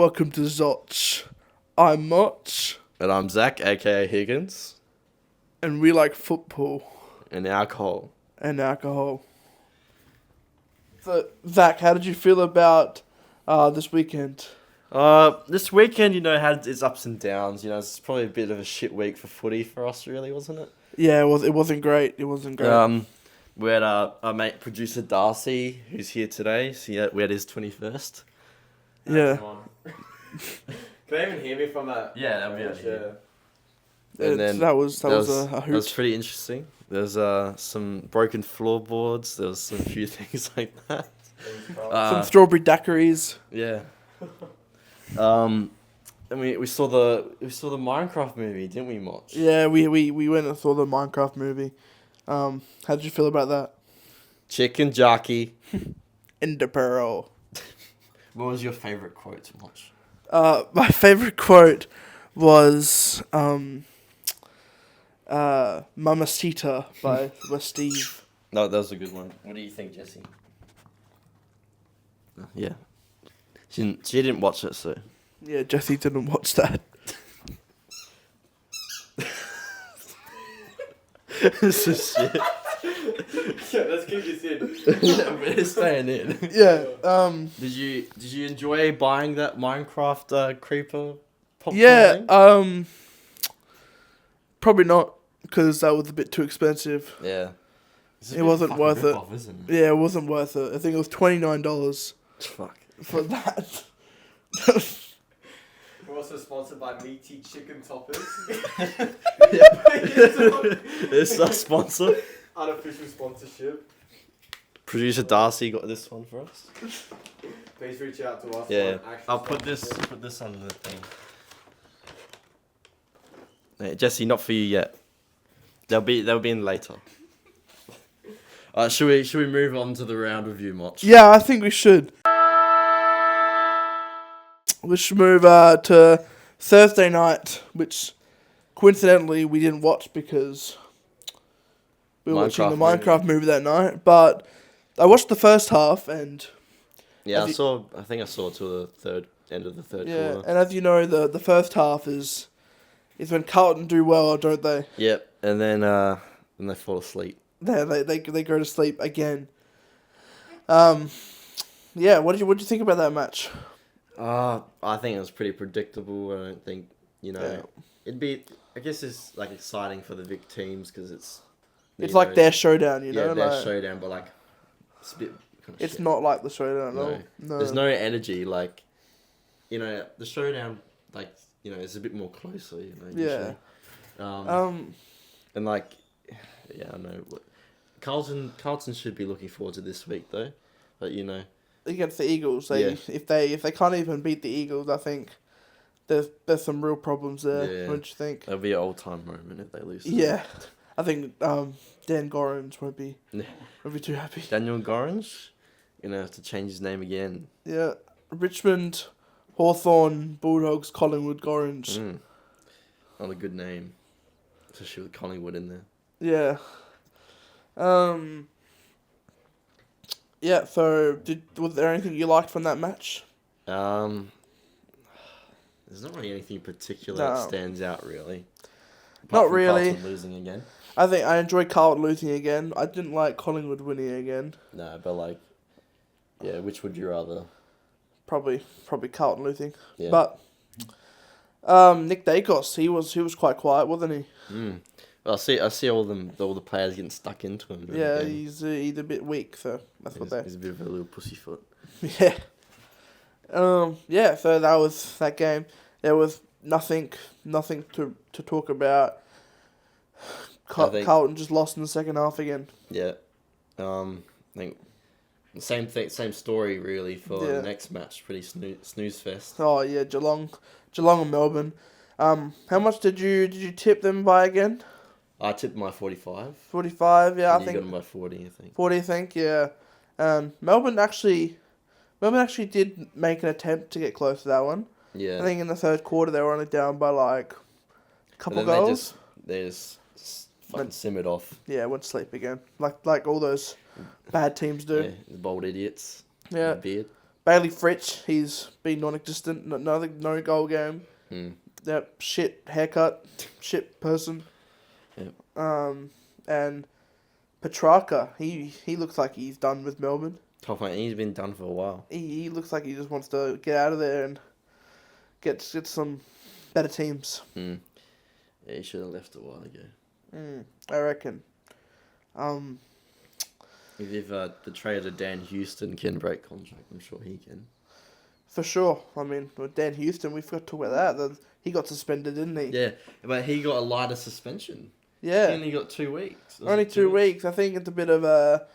Welcome to Zotch. I'm Motch, And I'm Zach, aka Higgins, and we like football and alcohol. and alcohol. So, Zach, how did you feel about this weekend? This weekend, had its ups and downs. It's probably a bit of a shit week for footy for us, really, wasn't it? Yeah, it wasn't great. It wasn't great. We had our mate producer Darcy, who's here today. So we had his 21st. Yeah. Can they even hear me from that? Yeah, that'll be Yeah. And then that was a That was hoot. pretty interesting. There's some broken floorboards. There was some few things like that. Some strawberry daiquiris. Yeah. And we saw the Minecraft movie, didn't we, Motch? Yeah, we went and saw the Minecraft movie. How did you feel about that? Chicken jockey. Ender pearl. What was your favourite quote to watch? My favorite quote was Mamacita by Steve. No, that was a good one. What do you think, Jesse? Yeah. She didn't watch it, so. Yeah, Jesse didn't watch that. This is shit. Yeah, let's keep this in. Yeah, we're staying in. Yeah. Did you enjoy buying that Minecraft creeper popcorn Yeah. thing? Probably not, because that was a bit too expensive. Yeah. It wasn't worth it. Isn't it? Yeah, it wasn't worth it. I think it was $29 Fuck. for that. We're also sponsored by Meaty Chicken Toppers. It's our sponsor. Unofficial sponsorship. Producer Darcy got this one for us. Please reach out to us. Yeah. for an actual I'll put this on the thing. Hey, Jesse, not for you yet. They'll be in later. Should we move on to the round review, Motch? Yeah, I think we should. We should move to Thursday night, which coincidentally we didn't watch because we were watching the Minecraft movie that night. But I watched the first half, and Yeah, I think I saw till the end of the third yeah, quarter. and as you know, the first half is when Carlton do well, don't they? Yep, and then they fall asleep. They go to sleep again. Yeah, what did you think about that match? I think it was pretty predictable. I don't think Yeah. it'd be. I guess it's like exciting for the big teams because it's Like their showdown, their like, showdown, but like it's a bit. it's not like the showdown at all. No. There's no energy like, the showdown is a bit more closer. Yeah. Usually. And like, yeah, I know. Carlton should be looking forward to this week though, but Against the Eagles, Yeah. if they can't even beat the Eagles, I think there's some real problems there. Yeah. Don't you think? It'll be an old time moment if they lose. Yeah, I think Dan Gorins won't be Yeah. too happy. Daniel Gorringe, gonna have to change his name again. Yeah, Richmond, Hawthorn, Bulldogs, Collingwood, Gorins. Not a good name, especially with Collingwood in there. Yeah. Yeah. So, was there anything you liked from that match? There's not really anything particular No. that stands out really. Not from really. Carlton losing again. I think I enjoyed Carlton losing again. I didn't like Collingwood winning again. No, but which would you rather? Probably Carlton losing. Yeah. But Nick Dacos, he was quite quiet, wasn't he? Well, I see all the players getting stuck into him. Yeah, again. he's a bit weak, so that's what they. He's a bit of a little pussyfoot. Yeah. Yeah. So that was that game. There was nothing to talk about. I think- Carlton just lost in the second half again. Yeah. I think the same story really for Yeah. the next match. Pretty snooze fest. Oh yeah, Geelong and Melbourne. How much did you tip them by again? I tipped my 45. 45. Yeah, And I you think got them by 40. I think. 40. I think yeah. Melbourne actually did make an attempt to get close to that one. Yeah. I think in the third quarter they were only down by like a But couple then goals. they just fucking simmered off. Yeah, went to sleep again. Like all those bad teams do. Yeah, the bold idiots. Yeah. The beard. Bailey Fritsch, he's been non-existent. No goal game. That shit haircut, shit person. Yep. And Petrarca, he looks like he's done with Melbourne. Top man, he's been done for a while. He looks like he just wants to get out of there and get some better teams. Yeah, he should have left a while ago. I reckon. If the trade of Dan Houston can break contract, I'm sure he can. For sure. I mean, with Dan Houston, we forgot to talk about that. He got suspended, didn't he? Yeah, but he got a lighter suspension. Yeah. He only got 2 weeks. Only 2 weeks. I think it's a bit of a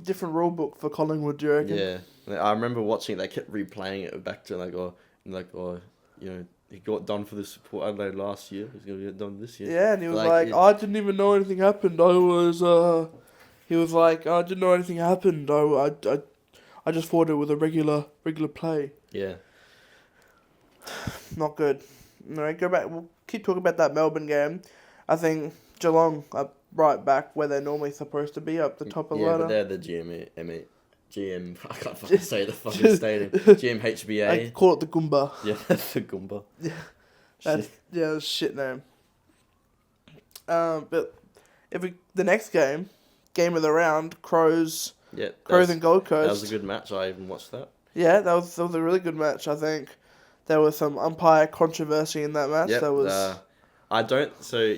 different rule book for Collingwood, do you reckon? Yeah. I remember watching it, they kept replaying it back to he got done for this Port Adelaide last year. He's going to get done this year. Yeah, and he was I didn't even know anything happened. He was like, I didn't know anything happened. I just thought it was a regular play. Yeah. Not good. Alright, go back. We'll keep talking about that Melbourne game. I think Geelong are right back where they're normally supposed to be, up the top of the ladder. Yeah, but they're the GM, I can't fucking say the fucking stadium. GMHBA. I call it the Goomba. Yeah, that's the Goomba. Yeah. That's a shit name. But the next game of the round, Crows and Gold Coast. That was a good match. I even watched that. Yeah, that was a really good match. I think there was some umpire controversy in that match. Yep, So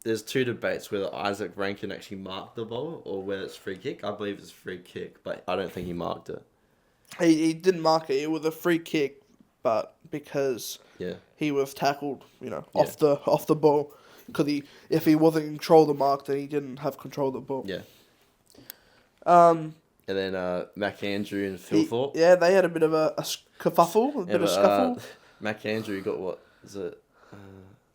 there's two debates whether Isaac Rankin actually marked the ball or whether it's free kick. I believe it's free kick, but I don't think he marked it. He didn't mark it. It was a free kick, but because he was tackled, off the ball. Because if he wasn't in control of the mark, then he didn't have control of the ball. Yeah. And then McAndrew and Phil Thorpe. Yeah, they had a bit of a kerfuffle, a scuffle. McAndrew got what? Is it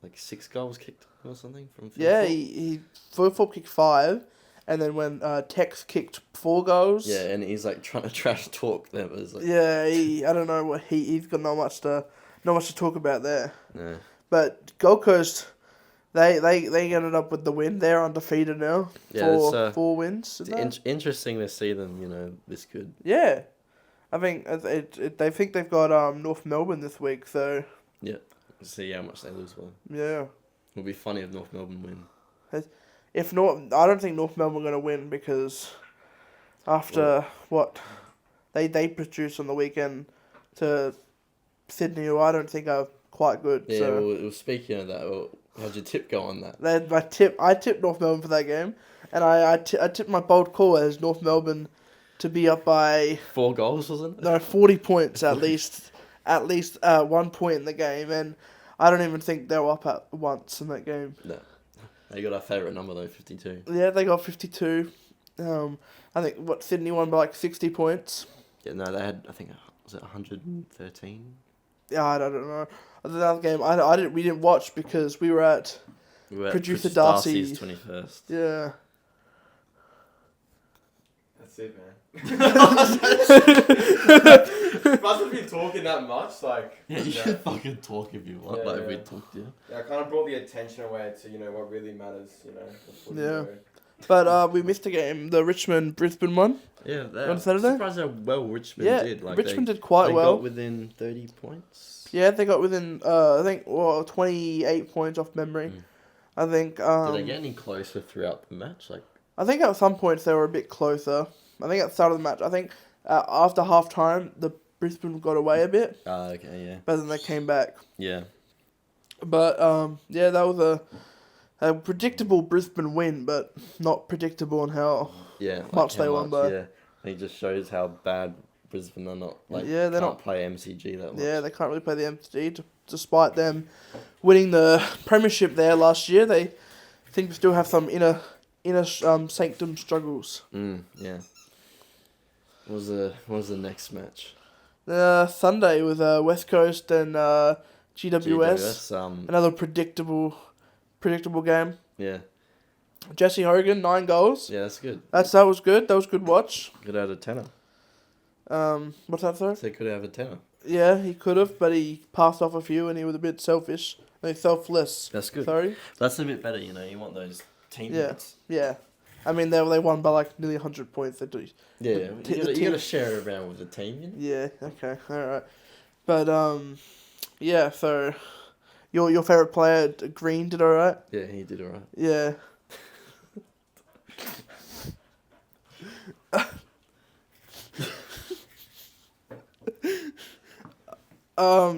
like 6 goals kicked or something from Phil Thorpe? Phil Thorpe kicked 5, and then when Tex kicked 4 goals. Yeah, and he's like trying to trash talk them. I don't know what he's got not much to talk about there. No. But Gold Coast, they ended up with the win. They're undefeated now. Yeah, 4 wins. It's interesting to see them, this good. Yeah, I think they think they've got North Melbourne this week, so. Yeah, see how much they lose by. Yeah. It'll be funny if North Melbourne win. If not, I don't think North Melbourne are going to win because after what they produced on the weekend to Sydney, who I don't think are quite good. Yeah, so. well, speaking of that, how'd your tip go on that? I tipped North Melbourne for that game, and I tipped my bold call as North Melbourne to be up by 4 goals, wasn't it? No, 40 points at least. At least 1 point in the game, and I don't even think they were up at once in that game. No. They got our favourite number though, 52. Yeah, they got 52. I think Sydney won by like 60 points. Yeah, no, they had, I think, was it 113? Yeah, I don't know. Another game we didn't watch because we were at producer Darcy's 21st. Yeah. That's it, man. Must have been talking that much, like. Yeah, you should fucking talk if you want. Yeah, if we talk to you. Yeah, I kind of brought the attention away to what really matters. Yeah. But we missed a game, the Richmond-Brisbane one. Yeah, on Saturday. I'm surprised how well Richmond did. Like Richmond did quite well. They got within 30 points. Yeah, they got within 28 points off memory. I think. Did they get any closer throughout the match? I think at some points they were a bit closer. I think at the start of the match, I think after half time, the Brisbane got away a bit. Okay, yeah. But then they came back. Yeah. But that was a predictable Brisbane win, but not predictable on how much they won by. Yeah, it just shows how bad Brisbane are not. They're not play MCG that much. Yeah, they can't really play the MCG, despite them winning the premiership there last year. They seem to still have some inner sanctum struggles. Yeah. What was the next match? Sunday with West Coast and GWS. Another predictable game. Yeah. Jesse Hogan, 9 goals. Yeah, that's good. That was good. That was good watch. Could have had a tenner. What's that, sorry? They could have a tenner. Yeah, he could have, but he passed off a few and he was a bit selfish. No, selfless. That's good. Sorry. That's a bit better, you want those teammates. Yeah. I mean, they won by like nearly 100 points. They do. Yeah, The you team- gotta share it around with the team. You know? Yeah. Okay. All right. But yeah. So, your favorite player, Green, did all right. Yeah, he did alright. Yeah.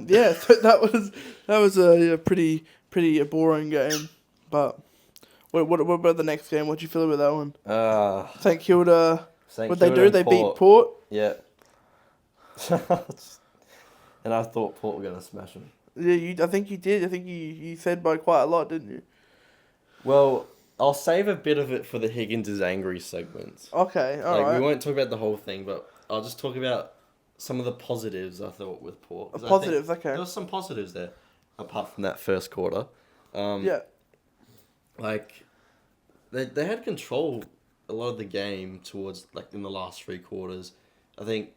Yeah. So that was a pretty boring game, but what about the next game? What do you feel about that one? St Kilda. What they do? They beat Port. Yeah. And I thought Port were gonna smash them. Yeah, I think you did. I think you said by quite a lot, didn't you? Well, I'll save a bit of it for the Higgins is angry segment. Okay, all right. We won't talk about the whole thing, but I'll just talk about some of the positives I thought with Port. 'Cause I think Positives, okay. There was some positives there, apart from that first quarter. Yeah. Like, they had control a lot of the game towards, like, in the last 3 quarters. I think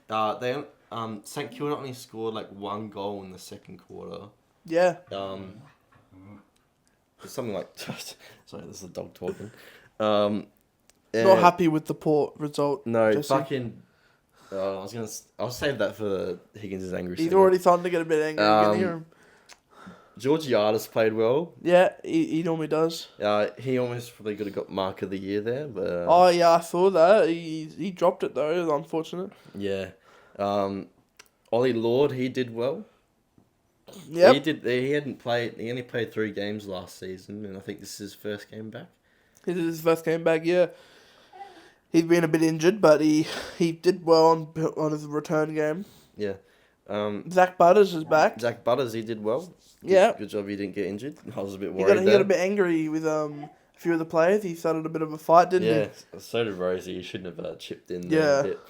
St Kilda only scored, like, 1 goal in the second quarter. Yeah. Something like... Sorry, this is a dog talking. Not happy with the Port result. No, Jesse. fucking... I'll save that for the Higgins' angry He's segment. already starting to get a bit angry. You can hear him. Georgiades played well. Yeah, he normally does. He almost probably could have got mark of the year there, but... Oh, yeah, I saw that. He dropped it, though. It was unfortunate. Yeah. Ollie Lord, he did well. Yep. He only played 3 games last season, and I think this is his first game back. This is his first game back, yeah. He's been a bit injured, but he did well on his return game. Yeah. Zach Butters is back. Zach Butters, he did well. Yeah. Good job he didn't get injured. I was a bit He worried got a bit angry with a few of the players. He started a bit of a fight, didn't he? Yeah, so did Rosie. He shouldn't have chipped in Yeah. there a bit.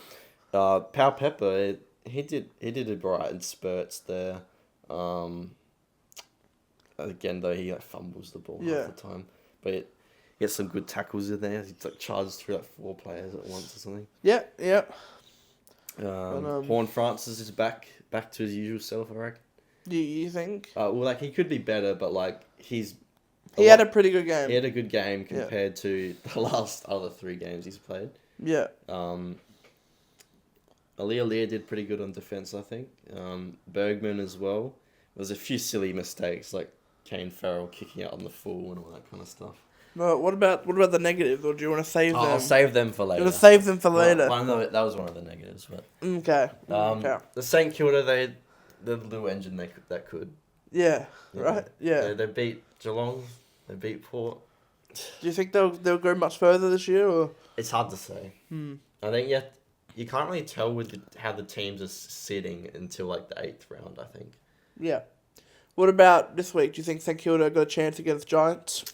Pau Pepper, he did it right in spurts there. Again, though, he fumbles the ball half the time. But he gets some good tackles in there. He charges through 4 players at once or something. Yeah. Horn Francis is back to his usual self, I reckon. Do you think? He could be better, but He had a pretty good game. He had a good game compared to the last other 3 games he's played. Yeah. Aaliyah did pretty good on defense, I think. Bergman as well. There was a few silly mistakes, like Kane Farrell kicking out on the full and all that kind of stuff. No, what about the negatives, or do you want to save them? I'll save them for later. You want to save them for later? Well, that was one of the negatives, but... Okay. The St Kilda, the little engine that could. Yeah. Right. Yeah. They beat Geelong. They beat Port. Do you think they'll go much further this year, or? It's hard to say. I think you can't really tell with how the teams are sitting until like the 8th round, I think. Yeah. What about this week? Do you think St Kilda got a chance against Giants?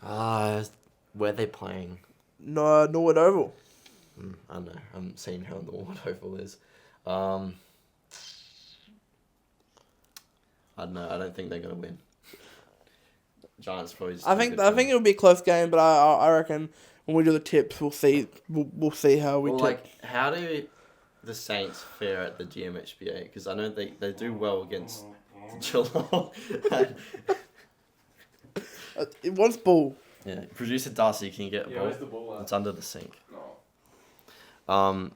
Where are they playing? No, Norwood Oval. I don't know. I'm seeing how Norwood Oval is. I don't know. I don't think they're gonna win. Giants probably. I think it'll be a close game, but I reckon when we do the tips, we'll see how we tip. How do the Saints fare at the GMHBA? Because I know they do well against Geelong. It wants ball. Yeah, producer Darcy can get a ball. Where's the ball at? It's under the sink. No.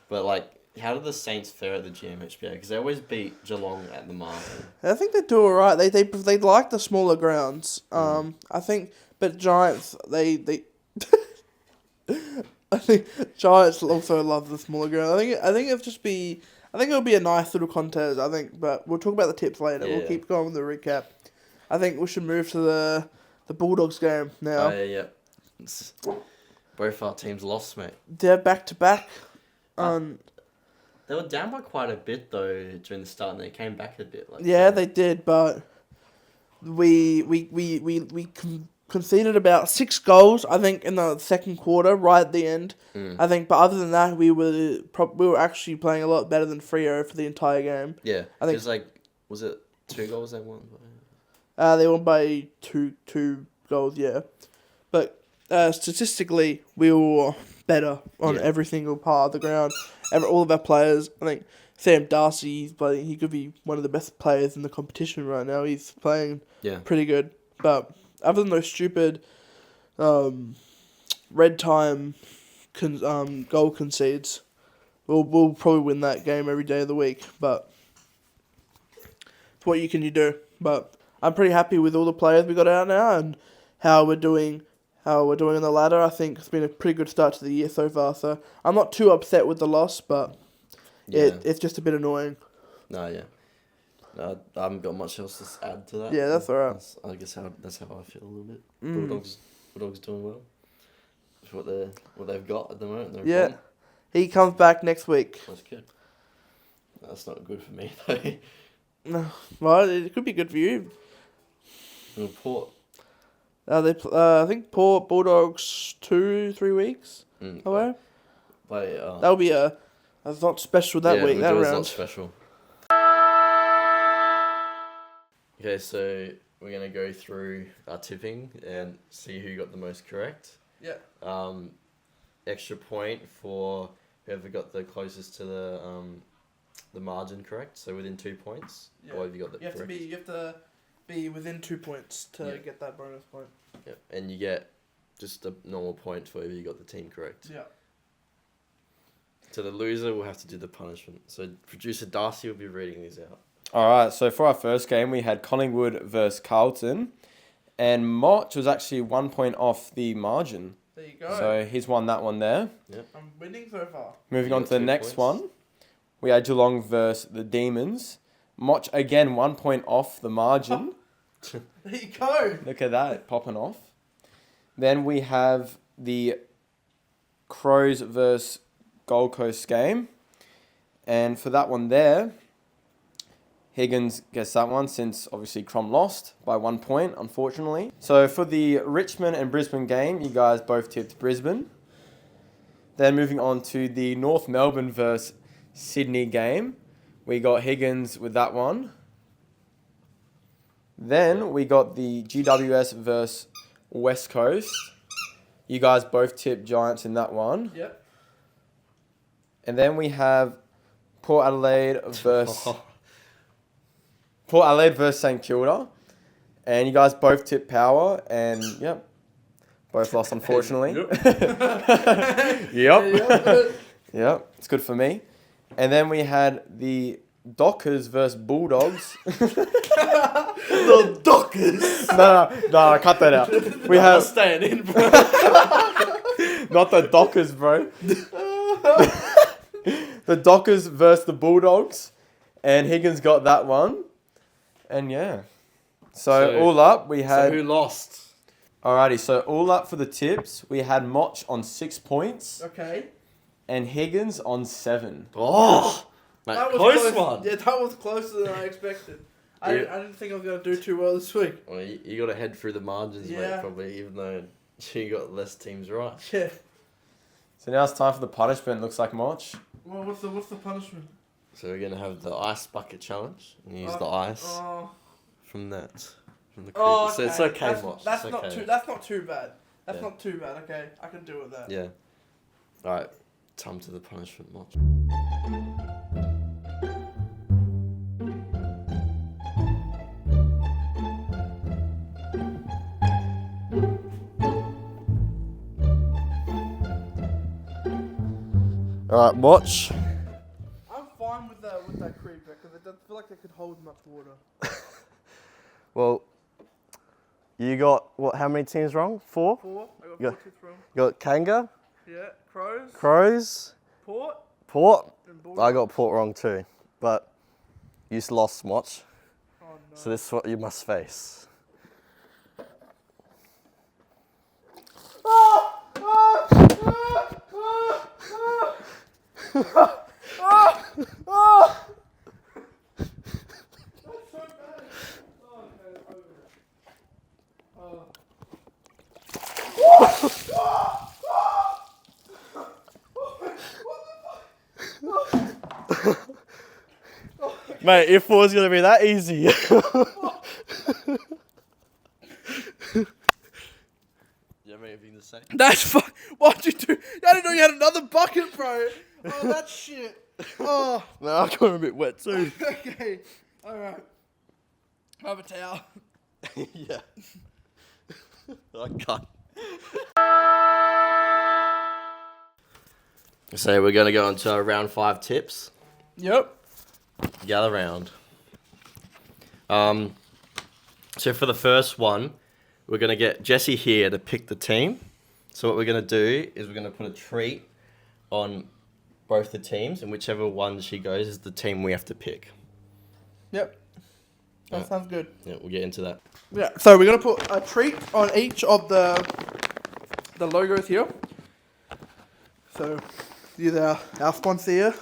But how do the Saints fare at the GMHBA? Because they always beat Geelong at the Martin. I think they do alright. They like the smaller grounds. I think, but Giants they I think Giants also love the smaller ground. I think it'll be a nice little contest. I think, but we'll talk about the tips later. Yeah. We'll keep going with the recap. I think we should move to the Bulldogs game now. Oh, yeah. Both our teams lost, mate. They're back to back. They were down by quite a bit though during the start, and they came back a bit. They did, but we conceded about 6 goals, I think, in the second quarter, right at the end. I think, but other than that, we were actually playing a lot better than Freo for the entire game. Yeah, I think it was was it 2 goals they won? They won by two goals, yeah. But statistically, we were better on every single part of the ground. All of our players, I think Sam Darcy, he could be one of the best players in the competition right now. He's playing pretty good. But other than those stupid red time goal concedes, we'll probably win that game every day of the week. But what can you do? But I'm pretty happy with all the players we got out now and how we're doing in the ladder. I think it's been a pretty good start to the year so far. So I'm not too upset with the loss, but it's just a bit annoying. No, yeah. No, I haven't got much else to add to that. Yeah, that's alright. I guess that's how I feel a little bit. Mm. Bulldogs doing well. That's what they've got at the moment. Yeah. Gone. He comes back next week. That's good. That's not good for me though. No, well, it could be good for you. Well, Port. I think Port Bulldogs 2-3 weeks away. That'll be a lot special that week. That round. Not special. Okay, so we're gonna go through our tipping and see who got the most correct. Yeah. Extra point for whoever got the closest to the margin correct. So within 2 points. Yeah. Or have you got that correct? You have to be within 2 points to get that bonus point. Yep, and you get just a normal point for whoever you got the team correct. Yeah. So the loser will have to do the punishment. So producer Darcy will be reading these out. All right, so for our first game, we had Collingwood versus Carlton, and Mott was actually 1 point off the margin. There you go. So he's won that one there. Yep. I'm winning so far. Moving on to the next one, we had Geelong versus the Demons. Mott again 1 point off the margin. There you go. Look at that, popping off. Then we have the Crows versus Gold Coast game. And for that one there, Higgins gets that one since obviously Crom lost by 1 point, unfortunately. So for the Richmond and Brisbane game, you guys both tipped Brisbane. Then moving on to the North Melbourne versus Sydney game, we got Higgins with that one. Then we got the GWS versus West Coast. You guys both tipped Giants in that one. Yep. And then we have Port Adelaide versus St Kilda. And you guys both tipped Power. And, yep, both lost, unfortunately. Yep. Yep, it's good for me. And then we had the Dockers versus Bulldogs. The Dockers. No, cut that out. We have staying in, bro. not the Dockers, bro. The Dockers versus the Bulldogs, and Higgins got that one. And yeah, so all up we had. So who lost? Alrighty, so all up for the tips, we had Mott on 6 points. Okay. And Higgins on 7. Oh, mate, That was close one. Yeah, that was closer than I expected. I didn't think I was going to do too well this week. Well, you got to head through the margins, mate, probably, even though you got less teams right. Yeah. So now it's time for the punishment. Looks like Mott. Well, what's the punishment? So we're gonna have the ice bucket challenge and use the ice from the creek. Oh, okay. So it's okay, Mott. That's not too bad. That's not too bad. Okay, I can deal with that. Yeah. All right. Time to the punishment, Mott. All right, watch. I'm fine with that creep because it doesn't feel like it could hold much water. Well, you got what? How many teams wrong? 4. 4. I got 4 tips wrong. You got Kanga. Yeah. Crows. Crows. Port. I got Port wrong too, but you lost much. Oh no. So this is what you must face. Mate, if it was going to be that easy. You have anything to say? That's why'd you do? I didn't know you had another bucket, bro. Oh, that's shit. Oh. No, I got a bit wet too. Okay. All right. Have a towel. Yeah. I can't. So we're going to go into round 5 tips. Yep. Gather round. So for the first one, we're going to get Jessie here to pick the team. So what we're going to do is we're going to put a treat on both the teams, and whichever one she goes is the team we have to pick. Yep. That sounds good. Yeah, we'll get into that. Yeah. So we're gonna put a treat on each of the logos here. So these are our sponsor here.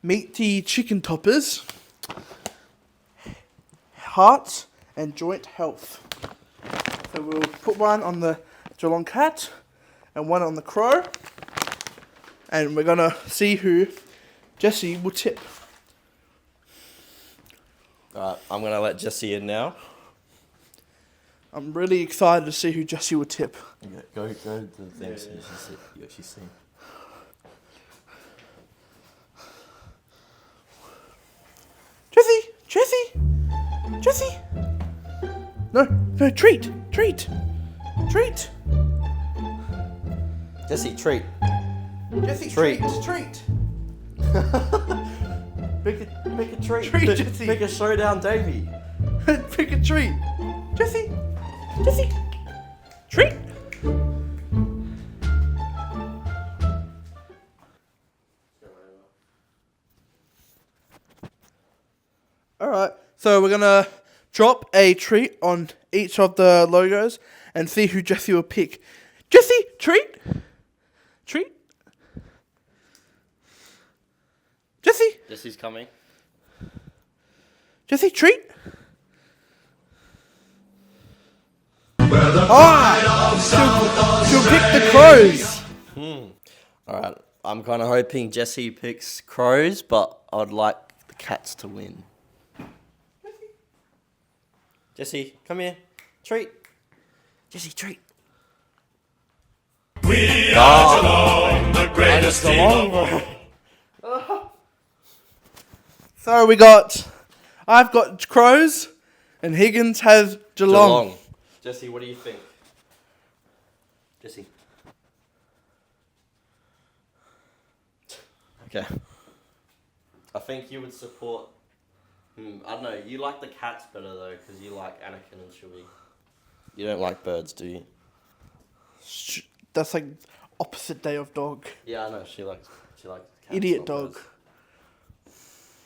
Meaty chicken toppers, hearts, and joint health. So we'll put one on the Geelong Cat and one on the Crow. And we're gonna see who Jessie will tip. Alright, I'm going to let Jessie in now. I'm really excited to see who Jessie will tip. Yeah, go to the thing so you actually see. Jessie! No, treat! Jessie, treat. Jessie, Treat. treat! Pick a treat. Treat, Jessie. Pick a showdown, Davey. Pick a treat! Jessie! Treat! Alright, so we're gonna drop a treat on each of the logos and see who Jessie will pick. Jessie, treat! Jessie! Jessie's coming. Jessie, treat! She'll pick the Crows! Alright, I'm kind of hoping Jessie picks Crows, but I'd like the Cats to win. Jessie, come here. Treat. Jessie, treat. We are Geelong, the greatest team of So I've got Crows, and Higgins has Geelong. Jessie, what do you think? Jessie. Okay. I think you would support... I don't know, you like the Cats better though, because you like Anakin and Chewie. You don't like birds, do you? That's like opposite day of dog. Yeah, I know, she likes cats. Idiot not dog. birds.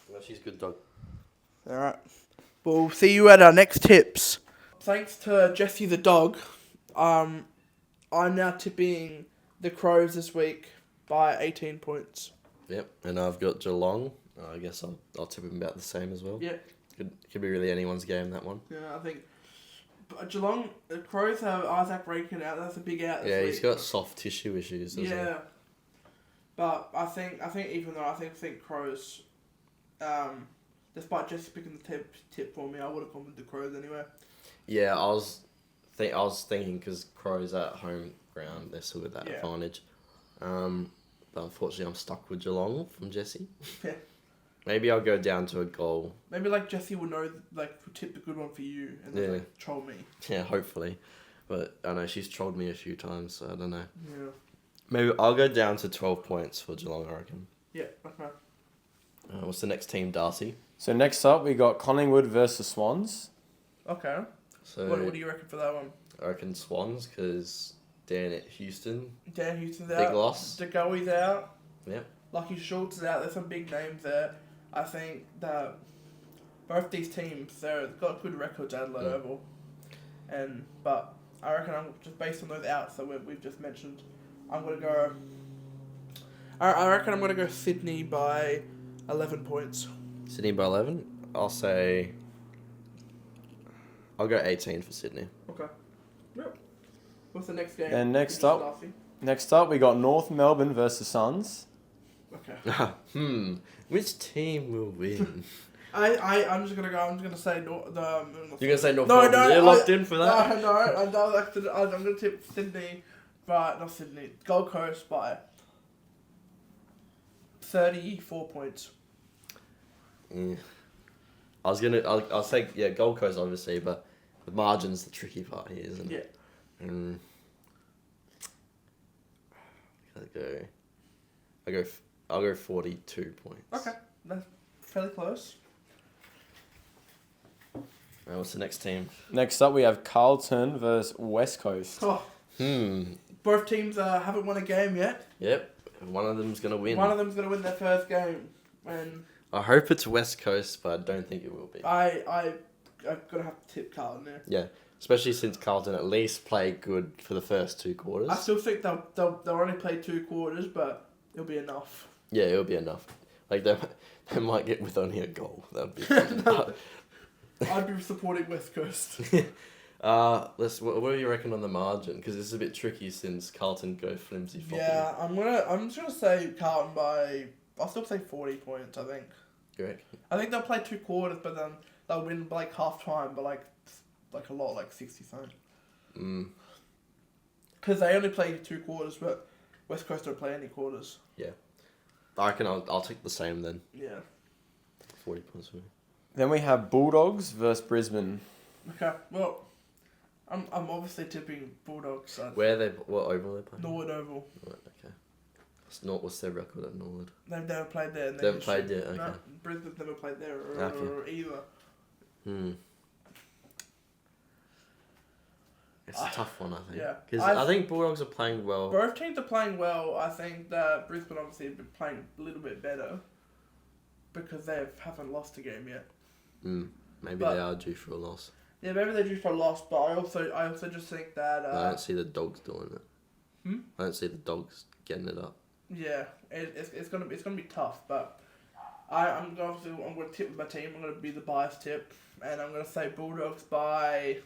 Well, she's a good dog. Alright. We'll see you at our next tips. Thanks to Jessie the dog, I'm now tipping the Crows this week by 18 points. Yep, and I've got Geelong. I guess I'll tip him about the same as well. Yeah. Could be really anyone's game, that one. Yeah, I think Geelong, the Crows have Isaac Rankin out. That's a big out this week. He's got soft tissue issues. Yeah. But I think even though I think Crows, despite Jesse picking the tip for me, I would have gone with the Crows anyway. Yeah, I was thinking because Crows at home ground, they're still got that advantage. But unfortunately, I'm stuck with Geelong from Jesse. Yeah. Maybe I'll go down to a goal. Maybe like Jesse will know tip the good one for you and then troll me. Yeah, hopefully. But I know she's trolled me a few times, so I don't know. Yeah. Maybe I'll go down to 12 points for Geelong, I reckon. Yeah, okay. What's the next team, Darcy? So next up, we got Collingwood versus Swans. Okay. So What do you reckon for that one? I reckon Swans, because Dan at Houston. Dan Houston's out. Big loss. DeGoey's out. Yeah. Lucky Schultz is out. There's some big names there. I think that both these teams, they've got good records at Adelaide Oval. But I reckon I'm just based on those outs that we've just mentioned, I'm going to go... I reckon I'm going to go Sydney by 11 points. Sydney by 11? I'll go 18 for Sydney. Okay. Yep. What's the next game? And next up, we got North Melbourne versus Suns. Okay. Which team will win? I'm just gonna say You're gonna say North Melbourne? No, You're locked in for that? I'm gonna tip Sydney, but not Sydney. Gold Coast by 34 points. Yeah. I'll say Gold Coast obviously, but the margin's the tricky part here, isn't it? Yeah. I'll go 42 points. Okay, that's fairly close. Right, what's the next team? Next up, we have Carlton versus West Coast. Oh, both teams haven't won a game yet. Yep. One of them's gonna win. One of them's gonna win their first game, and I hope it's West Coast, but I don't think it will be. I'm gonna have to tip Carlton there. Yeah, especially since Carlton at least played good for the first 2 quarters. I still think they'll only play 2 quarters, but it'll be enough. Yeah, it'll be enough. Like they might get with only a goal. That'd be. I'd be supporting West Coast. What do you reckon on the margin? Because it's a bit tricky since Carlton go flimsy. Yeah, I'm just gonna say Carlton by. I'll still say 40 points. I think. You reckon? I think they'll play 2 quarters, but then they'll win by like half time, but like a lot, like 60 something. Because they only play 2 quarters, but West Coast don't play any quarters. Yeah, I reckon I'll take the same then. Yeah. 40 points for me. Then we have Bulldogs versus Brisbane. Okay, well, I'm obviously tipping Bulldogs. What oval they play? Norwood Oval. Right, okay. What's their record at Norwood? They've never played there. They haven't played there, okay. No, Brisbane's never played there either. It's a tough one, I think. Yeah. Because I think Bulldogs are playing well. Both teams are playing well. I think that Brisbane obviously have been playing a little bit better because they haven't lost a game yet. Maybe they are due for a loss. Yeah, maybe they're due for a loss, but I also just think that... I don't see the Dogs doing it. I don't see the Dogs getting it up. Yeah, it's gonna be tough, but I'm gonna tip my team. I'm gonna be the biased tip, and I'm gonna say Bulldogs by.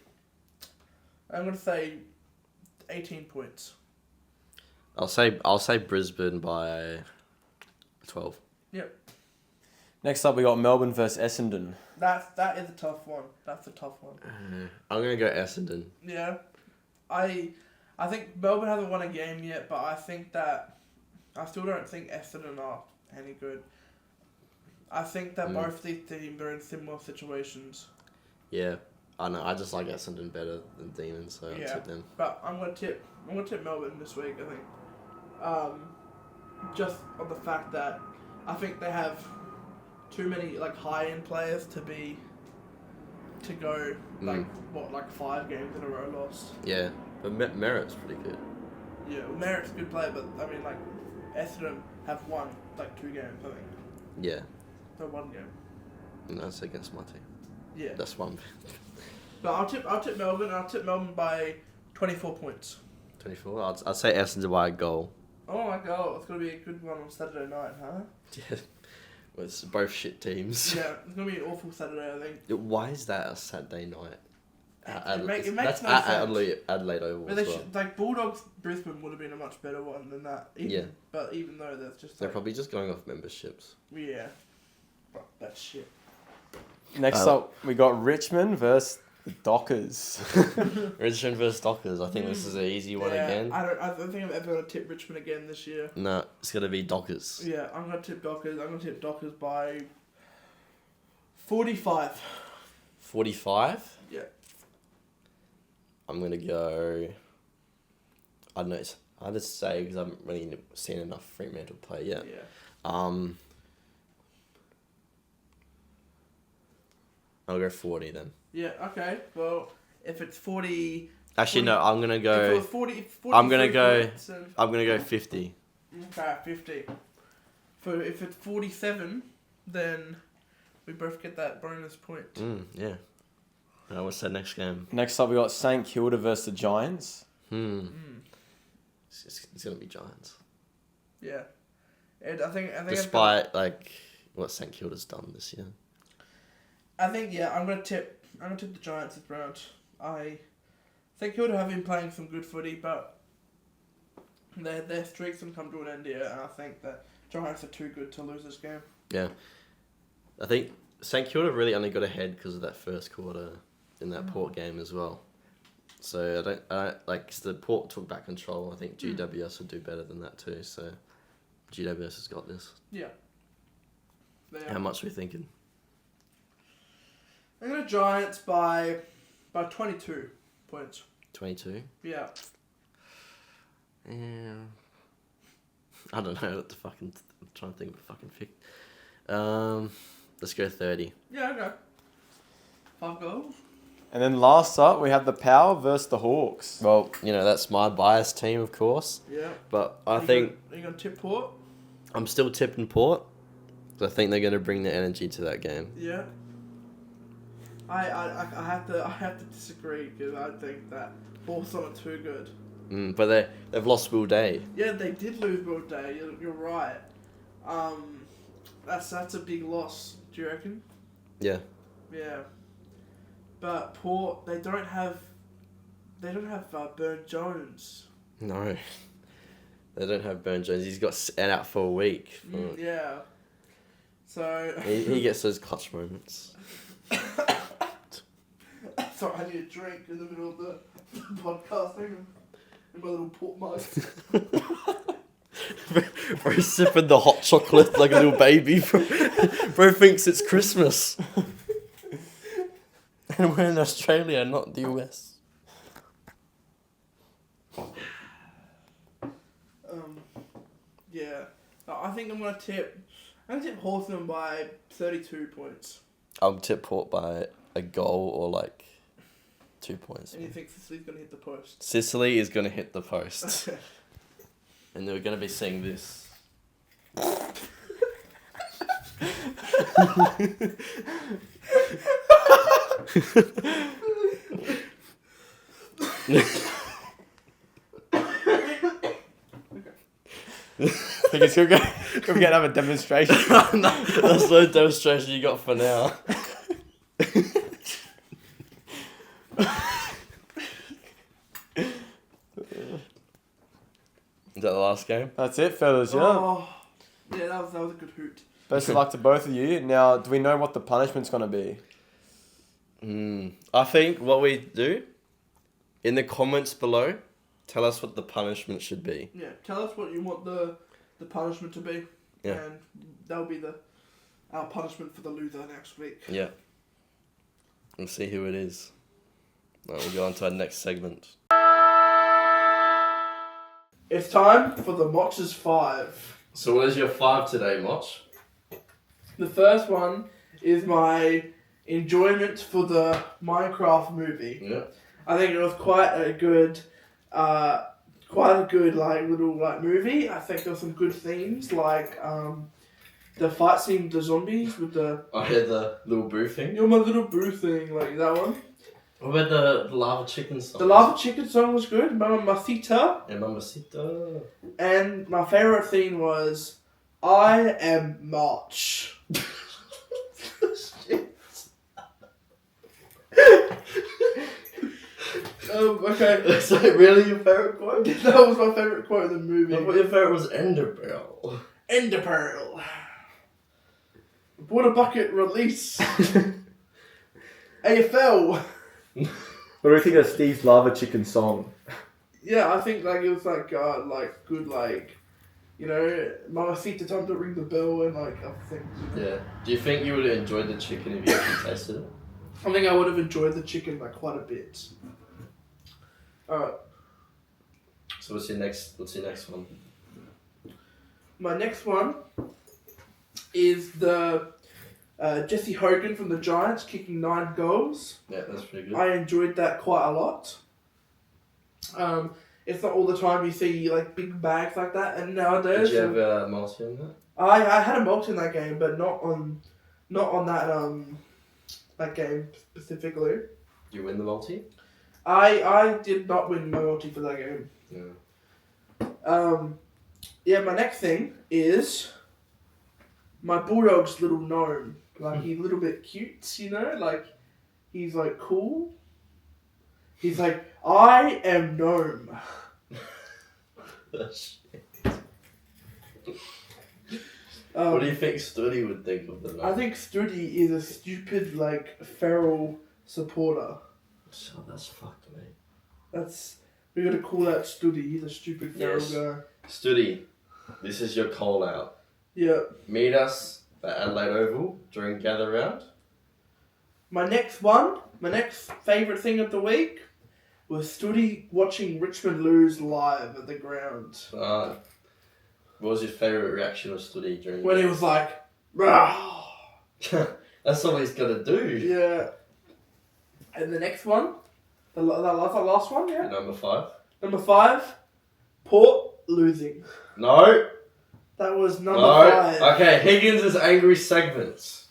I'm gonna say 18 points. I'll say Brisbane by 12. Yep. Next up, we got Melbourne versus Essendon. That is a tough one. That's a tough one. I'm gonna go Essendon. Yeah, I think Melbourne hasn't won a game yet, but I think that I still don't think Essendon are any good. I think that both these teams are in similar situations. Yeah, I know. I just like Essendon better than Demons, so I'll tip them. But I'm gonna tip Melbourne this week. I think, just on the fact that I think they have too many like high end players to go like 5 games in a row lost. Yeah, but Merritt's pretty good. Yeah, well, Merritt's a good player, but I mean like Essendon have won like 2 games. I think. Yeah. So 1 game. And that's against my team. Yeah. That's one. But I'll tip Melbourne. I'll tip Melbourne by 24 points. 24. I'd say Essendon by a goal. Oh my god, it's gonna be a good one on Saturday night, huh? Yeah. Well, it's both shit teams. Yeah, it's gonna be an awful Saturday, I think. Why is that a Saturday night? It makes that's no at sense. Adelaide Oval But as well. like Bulldogs Brisbane would have been a much better one than that. But even though that's just They're like, probably just going off memberships. yeah, but that's shit. Next up, we got Richmond versus the Dockers. Richmond versus Dockers. I think this is an easy one again. I don't think I'm ever gonna tip Richmond again this year. No, it's gonna be Dockers. Yeah, I'm gonna tip Dockers. I'm gonna tip Dockers by 45. 45? Yeah. I'm gonna go. I don't know. I'll just say because I haven't really seen enough Fremantle play yet. Yeah. I'll go 40 then. Yeah. Okay. Well, if it's 40. Actually, 40, no. I'm gonna go. If it was 40 I'm gonna go. points and, I'm gonna go 50. Okay, 50. So if it's 47, then we both get that bonus point. Yeah. What's that next game? Next up, we got St Kilda versus the Giants. It's gonna be Giants. Yeah. And I think Despite what St Kilda's done this year. I'm gonna tip the Giants this round. I think Kilda have been playing some good footy, but their streaks have come to an end here, and I think that Giants are too good to lose this game. Yeah. I think St Kilda really only got ahead because of that first quarter in that Port game as well. So I don't cause the Port took back control. I think GWS would do better than that too. So GWS has got this. Yeah. How much are we thinking? I'm going to Giants by 22 points. 22? Yeah. Yeah. I don't know what the fucking. I'm trying to think of a fucking pick. Let's go 30. Yeah, okay. 5 goals. And then last up, we have the Power versus the Hawks. Well, that's my biased team, of course. Yeah. But I think Are you going to tip Port? I'm still tipping Port. I think they're going to bring the energy to that game. Yeah. I have to disagree because I think that Hawthorn are too good. But they've lost Will Day. Yeah, they did lose Will Day. You're right. That's a big loss. Do you reckon? Yeah. Yeah. But Port, they don't have Burn Jones. No. They don't have Burn Jones. He's got sent out for a week. Yeah. So he gets those clutch moments. Sorry, I need a drink in the middle of the podcast. Hang on. In my little port mug. Bro sipping the hot chocolate like a little baby. Bro thinks it's Christmas. And we're in Australia, not the US. Yeah. I think I'm going to tip Hawthorn by 32 points. I'll tip Port by a goal or like 2 points. And you think Sicily's going to hit the post? Sicily is going to hit the post. And they're going to be seeing this. I think it's going to have a demonstration. No, that's no demonstration you got for now. Is that the last game? That's it, fellas, yeah. Oh, yeah, that was a good hoot. Best of luck to both of you. Now, do we know what the punishment's going to be? I think what we do, in the comments below, tell us what the punishment should be. Yeah, tell us what you want the punishment to be. Yeah. And that'll be our punishment for the loser next week. Yeah. We'll see who it is. Right, we'll go on to our next segment. It's time for the Motch's 5. So what is your 5 today, Moch? The first one is my enjoyment for the Minecraft movie. Yeah. I think it was quite a good little movie. I think there were some good themes like the fight scene with the zombies with the. I had the little boo thing. You're my little boo thing, like that one. What about the lava chicken song? The lava chicken song was good. Mamacita. And Mamacita. And my favourite theme was I am March. Okay. Is that really your favourite quote? That was my favourite quote of the movie. I thought your favourite was Enderpearl. Enderpearl. Water bucket release. AFL. What do you think of Steve's Lava Chicken song? Yeah, I think it was good Mamacita time to ring the bell and other things. Yeah. Do you think you would have enjoyed the chicken if you actually tasted it? I think I would have enjoyed the chicken quite a bit. Alright. So what's your next one? My next one is the Jesse Hogan from the Giants kicking 9 goals. Yeah, that's pretty good. I enjoyed that quite a lot. It's not all the time you see big bags like that, and nowadays. Did you have a multi on that? I had a multi in that game, but not on that game specifically. Did you win the multi? I did not win my multi for that game. Yeah. My next thing is my bulldog's little gnome. He's a little bit cute, he's cool. He's I am gnome. What do you think Studi would think of the gnome? I think Studi is a stupid, feral supporter. So that's fucked, mate. We gotta call that Studi. He's a stupid feral guy. Studi, this is your call out. Yeah. Meet us at Adelaide Oval during Gather Round. My next favourite thing of the week was Studi watching Richmond lose live at the ground. What was your favourite reaction of Stoody during When he was like, "Rah!" That's all he's got to do. Yeah. And the next one, the last one, yeah. Number 5. Number 5, Port losing. No. That was number 5. Okay, Higgins' angry segments.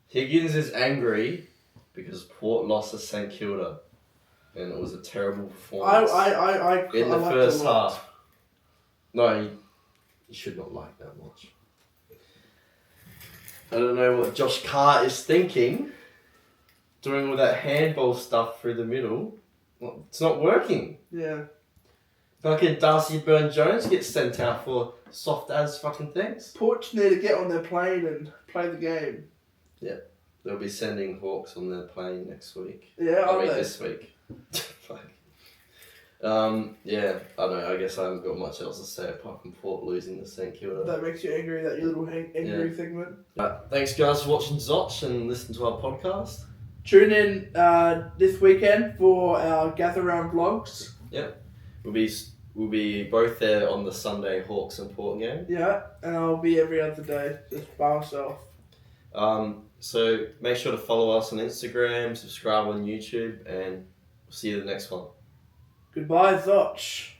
Higgins is angry because Port lost to St Kilda, and it was a terrible performance in the first half. No, you should not like that much. I don't know what Josh Carr is thinking, doing all that handball stuff through the middle. Well, it's not working. Yeah. Fucking Darcy Byrne-Jones gets sent out for soft as fucking things. Port need to get on their plane and play the game. Yeah. They'll be sending Hawks on their plane next week. Yeah, I mean this week. Fuck. Yeah, I don't know. I guess I haven't got much else to say apart from Port losing to St Kilda. That makes you angry, that your little angry segment. Thanks, guys, for watching Zotch and listening to our podcast. Tune in this weekend for our Gather Round vlogs. Yep. We'll be both there on the Sunday Hawks and Port game. Yeah, and I'll be every other day, just by myself. So make sure to follow us on Instagram, subscribe on YouTube, and we'll see you the next one. Goodbye, Zotch.